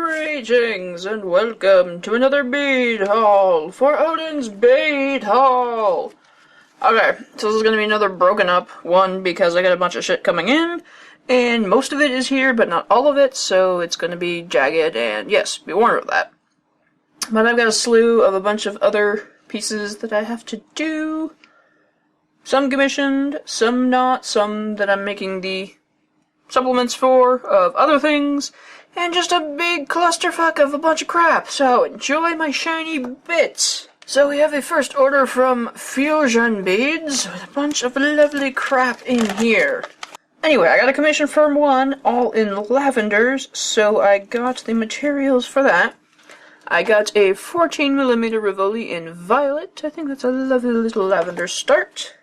Greetings and welcome to another bead haul for Odin's Bead Haul. Okay, so this is going to be another broken up one because I got a bunch of shit coming in, and most of it is here, but not all of it, so it's going to be jagged, and yes, be warned of that. But I've got a slew of a bunch of other pieces that I have to do. Some commissioned, some not, some that I'm making the supplements for, of other things, and just a big clusterfuck of a bunch of crap, so enjoy my shiny bits. So we have a first order from Fusion Beads, with a bunch of lovely crap in here. Anyway, I got a commission from one, all in lavenders, so I got the materials for that. I got a 14mm Rivoli in violet. I think that's a lovely little lavender start.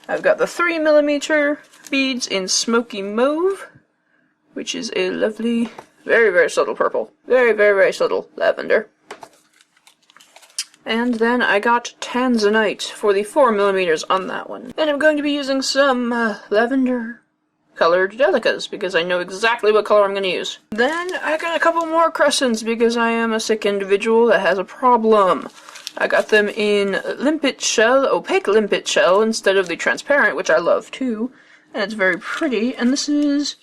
I've got the 3mm beads in smoky mauve, which is a lovely, very, very subtle purple. Very, very, very subtle lavender. And then I got tanzanite for the 4mm on that one. And I'm going to be using some lavender colored delicas, because I know exactly what color I'm going to use. Then I got a couple more crescents, because I am a sick individual that has a problem. I got them in limpet shell, opaque limpet shell, instead of the transparent, which I love too. And it's very pretty, and this is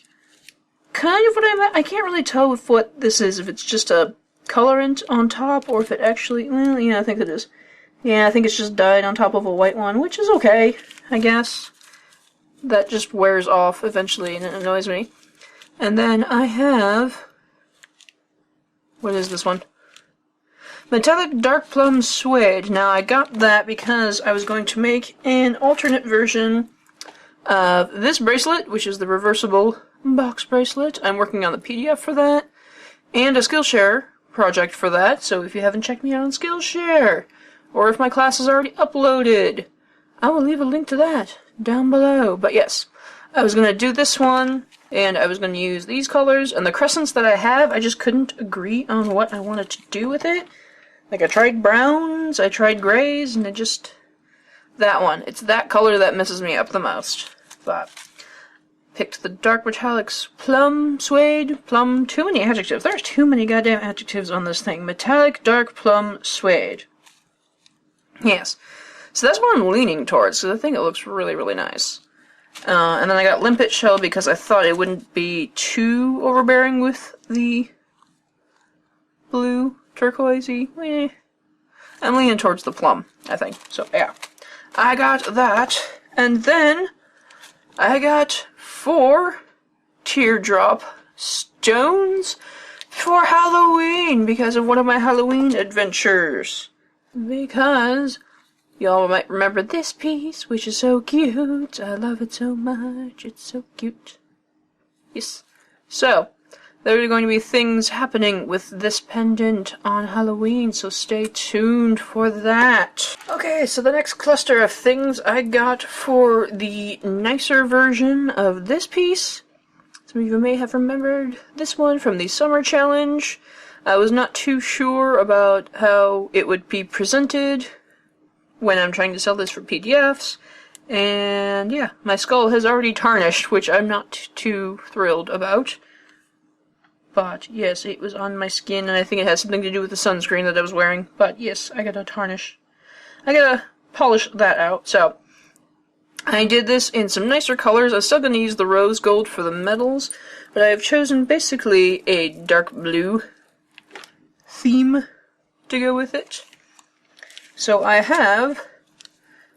kind of what I can't really tell with what this is, if it's just a colorant on top, or if it actually, well, yeah, I think it is. Yeah, I think it's just dyed on top of a white one, which is okay, I guess. That just wears off eventually, and it annoys me. And then I have, what is this one? Metallic Dark Plum Suede. Now, I got that because I was going to make an alternate version of this bracelet, which is the reversible box bracelet. I'm working on the PDF for that, and a Skillshare project for that, so if you haven't checked me out on Skillshare, or if my class is already uploaded, I will leave a link to that down below. But yes, I was going to do this one, and I was going to use these colors, and the crescents that I have, I just couldn't agree on what I wanted to do with it. Like, I tried browns, I tried grays, and it just, that one, it's that color that messes me up the most. But picked the dark metallics, plum, suede, plum, too many adjectives. There's too many goddamn adjectives on this thing. Metallic dark plum suede. Yes. So that's what I'm leaning towards, because I think it looks really, really nice. And then I got limpet shell because I thought it wouldn't be too overbearing with the blue, turquoisey. I'm leaning towards the plum, I think. So, yeah. I got that. And then I got 4 teardrop stones for Halloween because of one of my Halloween adventures. Because y'all might remember this piece, which is so cute. I love it so much. It's so cute. Yes. So, there are going to be things happening with this pendant on Halloween, so stay tuned for that. Okay, so the next cluster of things I got for the nicer version of this piece. Some of you may have remembered this one from the summer challenge. I was not too sure about how it would be presented when I'm trying to sell this for PDFs. And yeah, my skull has already tarnished, which I'm not too thrilled about. But yes, it was on my skin, and I think it has something to do with the sunscreen that I was wearing. But yes, I gotta tarnish. I gotta polish that out. So, I did this in some nicer colors. I'm still gonna use the rose gold for the metals, but I've chosen basically a dark blue theme to go with it. So I have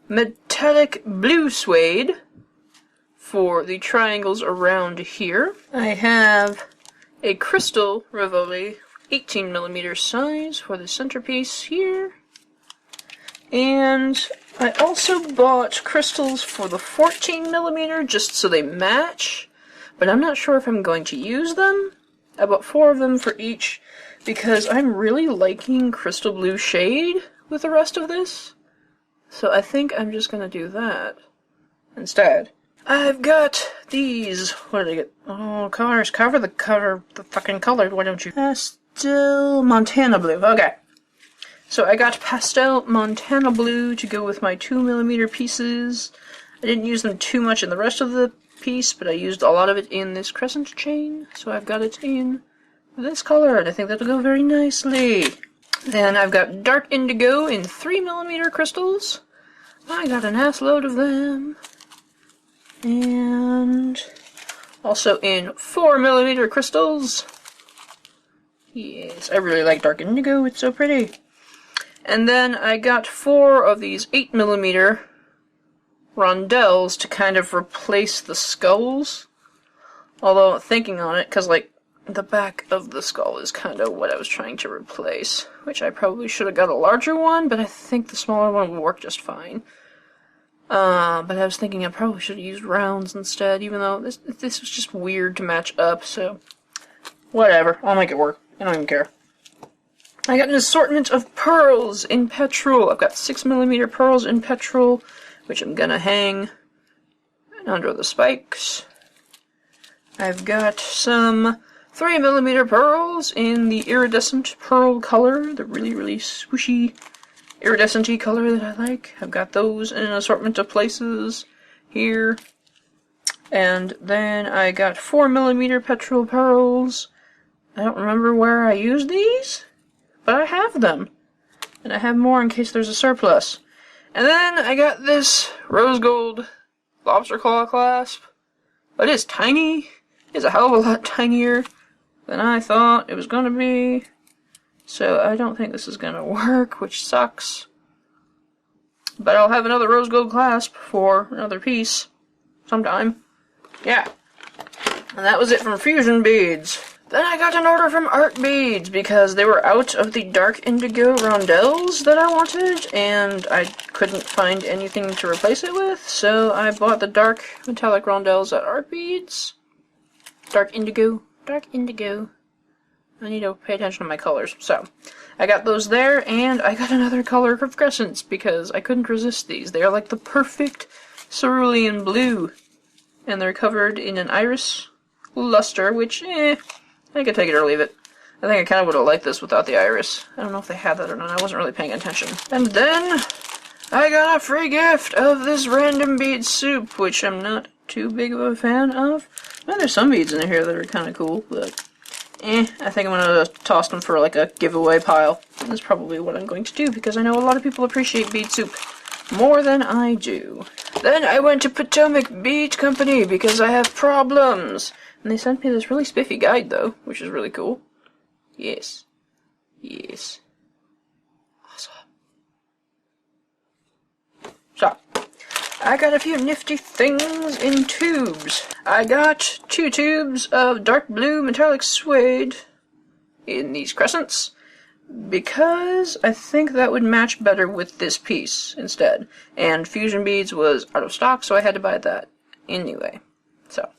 metallic blue suede for the triangles around here. I have a crystal Rivoli 18mm size for the centerpiece here. And I also bought crystals for the 14mm just so they match, but I'm not sure if I'm going to use them. I bought 4 of them for each because I'm really liking crystal blue shade with the rest of this. So I think I'm just going to do that instead. I've got these. What did I get? Oh, colors. Cover the fucking color. Why don't you? Pastel Montana blue. Okay. So I got pastel Montana blue to go with my 2mm pieces. I didn't use them too much in the rest of the piece, but I used a lot of it in this crescent chain. So I've got it in this color, and I think that'll go very nicely. Then I've got dark indigo in 3mm crystals. I got an ass load of them. And also in 4mm crystals. Yes, I really like dark indigo, it's so pretty. And then I got 4 of these 8mm rondelles to kind of replace the skulls. Although, thinking on it, because, like, the back of the skull is kind of what I was trying to replace. Which I probably should have got a larger one, but I think the smaller one would work just fine. But I was thinking I probably should have used rounds instead, even though this was just weird to match up, so... whatever, I'll make it work. I don't even care. I got an assortment of pearls in petrol. I've got 6mm pearls in petrol, which I'm gonna hang under the spikes. I've got some 3mm pearls in the iridescent pearl color, the really, really swooshy, iridescent-y color that I like. I've got those in an assortment of places here. And then I got 4mm petrol pearls. I don't remember where I used these, but I have them. And I have more in case there's a surplus. And then I got this rose gold lobster claw clasp. But it's tiny. It's a hell of a lot tinier than I thought it was going to be. So I don't think this is going to work, which sucks. But I'll have another rose gold clasp for another piece sometime. Yeah. And that was it from Fusion Beads. Then I got an order from Art Beads because they were out of the dark indigo rondelles that I wanted, and I couldn't find anything to replace it with, so I bought the dark metallic rondelles at Art Beads. Dark indigo. Dark indigo. I need to pay attention to my colors. So, I got those there, and I got another color of crescents because I couldn't resist these. They are like the perfect cerulean blue, and they're covered in an iris luster, which, I could take it or leave it. I think I kind of would have liked this without the iris. I don't know if they had that or not. I wasn't really paying attention. And then I got a free gift of this random bead soup, which I'm not too big of a fan of. Well, there's some beads in here that are kind of cool, but I think I'm going to toss them for like a giveaway pile. That's probably what I'm going to do because I know a lot of people appreciate bead soup more than I do. Then I went to Potomac Bead Company because I have problems. And they sent me this really spiffy guide, though, which is really cool. Yes. Yes. Awesome. So, I got a few nifty things in tubes. I got 2 tubes of dark blue metallic suede in these crescents, because I think that would match better with this piece instead. And Fusion Beads was out of stock, so I had to buy that anyway. So,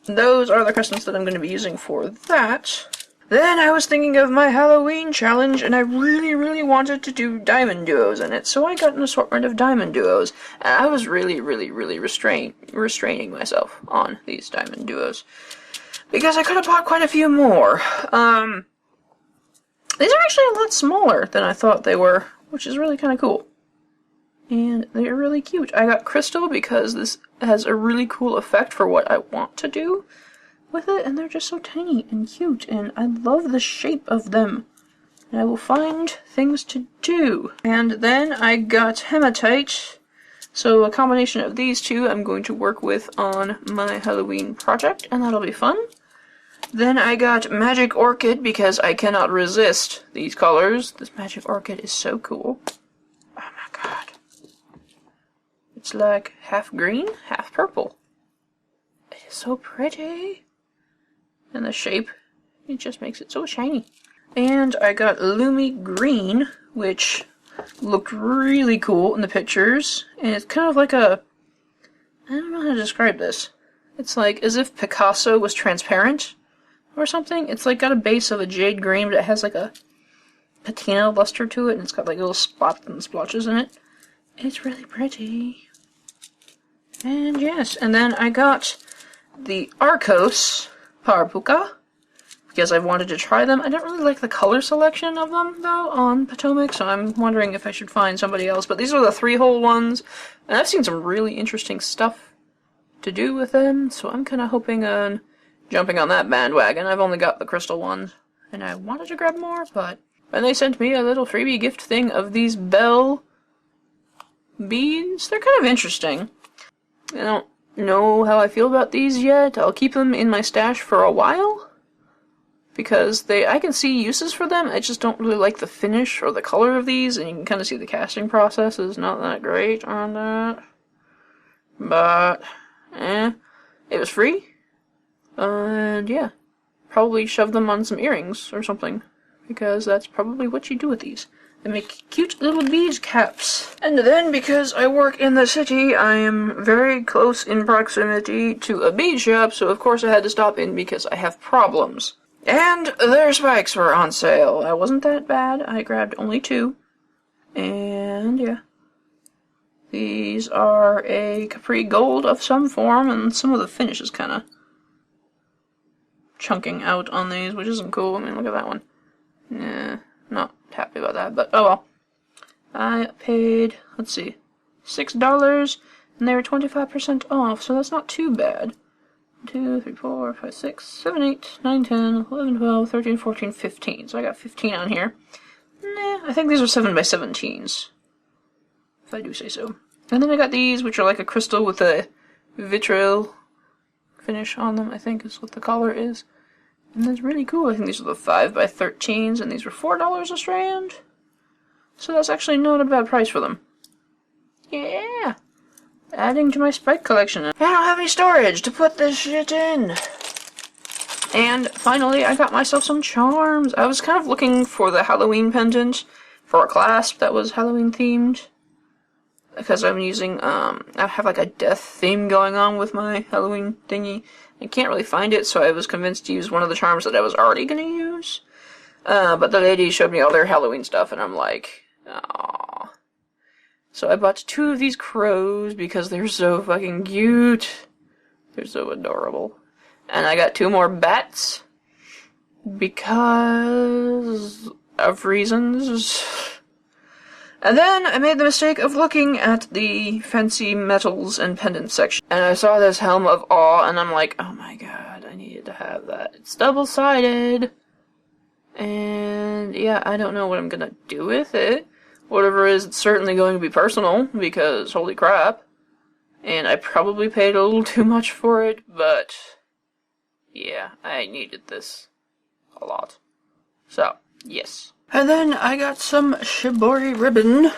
those are the crescents that I'm going to be using for that. Then I was thinking of my Halloween challenge, and I really, really wanted to do diamond duos in it, so I got an assortment of diamond duos, and I was really, really, really restraining myself on these diamond duos, because I could have bought quite a few more. These are actually a lot smaller than I thought they were, which is really kind of cool. And they're really cute. I got crystal because this has a really cool effect for what I want to do with it, and they're just so tiny and cute, and I love the shape of them. And I will find things to do. And then I got hematite, so a combination of these two I'm going to work with on my Halloween project, and that'll be fun. Then I got magic orchid because I cannot resist these colors. This magic orchid is so cool. Oh my god. It's like half green, half purple. It is so pretty. And the shape, it just makes it so shiny. And I got Lumi Green, which looked really cool in the pictures. And it's kind of like a... I don't know how to describe this. It's like as if Picasso was transparent or something. It's like got a base of a jade green, but it has like a patina luster to it. And it's got like little spots and splotches in it. It's really pretty. And yes, and then I got the Arcos Parapuca, because I've wanted to try them. I don't really like the color selection of them, though, on Potomac, so I'm wondering if I should find somebody else. But these are the 3-hole ones, and I've seen some really interesting stuff to do with them, so I'm kind of hoping on jumping on that bandwagon. I've only got the crystal ones, and I wanted to grab more, but when they sent me a little freebie gift thing of these bell beads, they're kind of interesting. I don't know how I feel about these yet. I'll keep them in my stash for a while, because I can see uses for them. I just don't really like the finish or the color of these, and you can kind of see the casting process is not that great on that. But, it was free. And yeah, probably shove them on some earrings or something, because that's probably what you do with these. They make cute little bead caps. And then, because I work in the city, I am very close in proximity to a bead shop, so of course I had to stop in because I have problems. And their spikes were on sale. I wasn't that bad. I grabbed only 2. And yeah. These are a Capri Gold of some form, and some of the finish is kind of chunking out on these, which isn't cool. I mean, look at that one. Nah, not happy about that, but oh well. I paid, let's see, $6, and they were 25% off, so that's not too bad. 2, 3, 4, 5, 6, 7, 8, 9, 10, 11, 12, 13, 14, 15. So I got 15 on here. Nah, I think these are 7x17s. If I do say so. And then I got these, which are like a crystal with a vitriol finish on them, I think is what the color is. And that's really cool. I think these are the 5x13s, and these were $4 a strand. So that's actually not a bad price for them. Yeah! Adding to my spike collection. I don't have any storage to put this shit in. And finally, I got myself some charms. I was kind of looking for the Halloween pendant for a clasp that was Halloween themed. Because I'm using, I have like a death theme going on with my Halloween thingy. I can't really find it, so I was convinced to use one of the charms that I was already going to use. But the lady showed me all their Halloween stuff, and I'm like, aww. So I bought 2 of these crows because they're so fucking cute. They're so adorable. And I got 2 more bats because of reasons. And then I made the mistake of looking at the fancy metals and pendants section, and I saw this Helm of Awe, and I'm like, oh my god, I needed to have that. It's double-sided, and yeah, I don't know what I'm gonna do with it. Whatever it is, it's certainly going to be personal, because holy crap. And I probably paid a little too much for it, but yeah, I needed this a lot. So, yes. And then I got some Shibori ribbon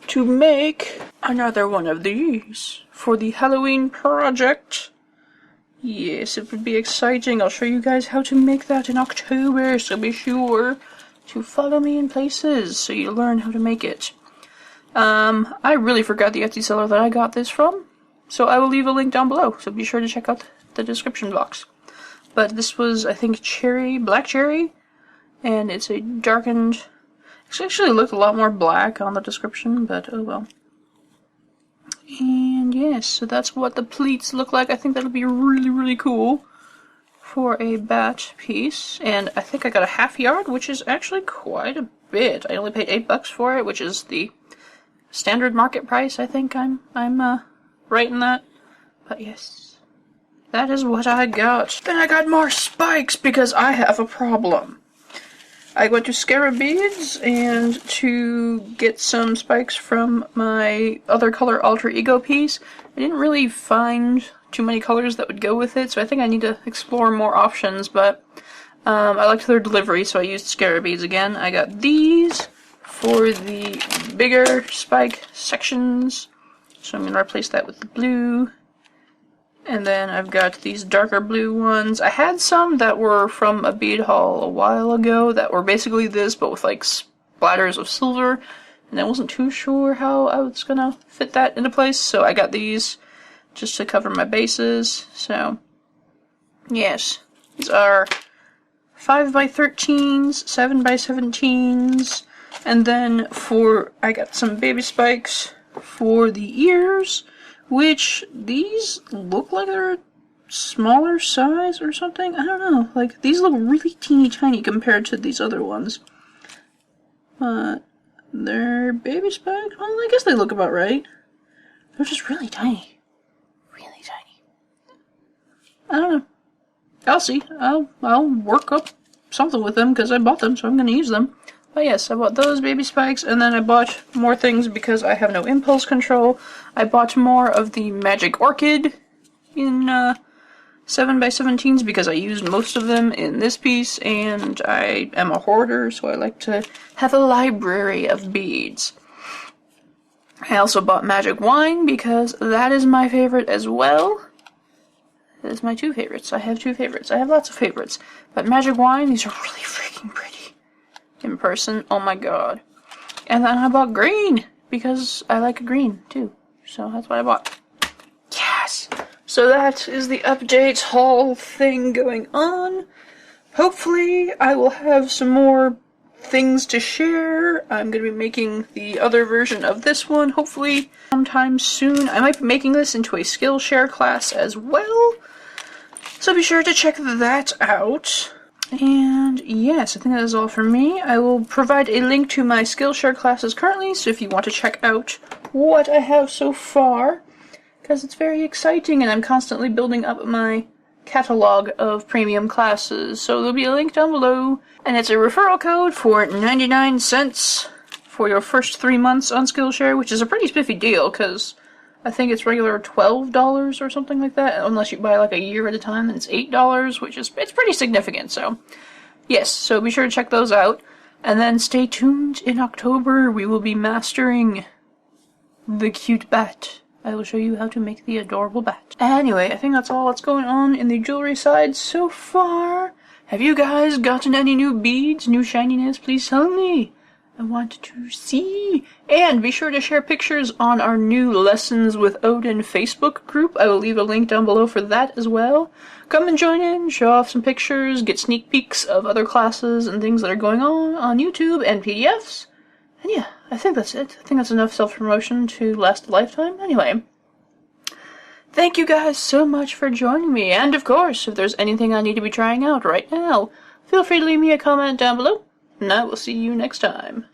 to make another one of these for the Halloween project. Yes, it would be exciting. I'll show you guys how to make that in October, so be sure to follow me in places so you learn how to make it. I really forgot the Etsy seller that I got this from, so I will leave a link down below, so be sure to check out the description box. But this was, I think, black cherry. And it's a darkened... It actually looked a lot more black on the description, but oh well. And yes, so that's what the pleats look like. I think that'll be really, really cool for a bat piece. And I think I got a half yard, which is actually quite a bit. I only paid $8 for it, which is the standard market price. I think I'm right in that. But yes, that is what I got. Then I got more spikes because I have a problem. I went to Scarab Beads and to get some spikes from my other color alter ego piece. I didn't really find too many colors that would go with it, so I think I need to explore more options, but I liked their delivery, so I used Scarab Beads again. I got these for the bigger spike sections, so I'm going to replace that with the blue. And then I've got these darker blue ones. I had some that were from a bead haul a while ago that were basically this, but with like splatters of silver. And I wasn't too sure how I was gonna fit that into place, so I got these just to cover my bases. So, yes. These are 5x13s, 7x17s, and then I got some baby spikes for the ears, which these look like they're a smaller size or something. I don't know. Like, these look really teeny tiny compared to these other ones. But they're baby spikes? Well, I guess they look about right. They're just really tiny. Really tiny. I don't know. I'll see. I'll work up something with them because I bought them, so I'm going to use them. But yes, I bought those baby spikes, and then I bought more things because I have no impulse control. I bought more of the magic orchid in 7x17s because I used most of them in this piece, and I am a hoarder, so I like to have a library of beads. I also bought magic wine because that is my favorite as well. That is my two favorites. I have two favorites. I have lots of favorites. But magic wine, these are really freaking pretty. In person, oh my god. And then I bought green because I like green too. So that's what I bought. Yes! So that is the update haul thing going on. Hopefully I will have some more things to share. I'm going to be making the other version of this one, hopefully sometime soon. I might be making this into a Skillshare class as well. So be sure to check that out. And yes, I think that is all for me. I will provide a link to my Skillshare classes currently, so if you want to check out what I have so far, because it's very exciting and I'm constantly building up my catalog of premium classes. So there'll be a link down below, and it's a referral code for 99 cents for your first 3 months on Skillshare, which is a pretty spiffy deal, because I think it's regular $12 or something like that, unless you buy like a year at a time, then it's $8, which is, it's pretty significant, so yes, so be sure to check those out. And then stay tuned, in October we will be mastering the cute bat. I will show you how to make the adorable bat. Anyway, I think that's all that's going on in the jewelry side so far. Have you guys gotten any new beads, new shininess? Please tell me. I want to see. And be sure to share pictures on our new Lessons with Odin Facebook group. I will leave a link down below for that as well. Come and join in, show off some pictures, get sneak peeks of other classes and things that are going on YouTube and PDFs. And yeah, I think that's it. I think that's enough self-promotion to last a lifetime. Anyway, thank you guys so much for joining me. And of course, if there's anything I need to be trying out right now, feel free to leave me a comment down below. And I will see you next time.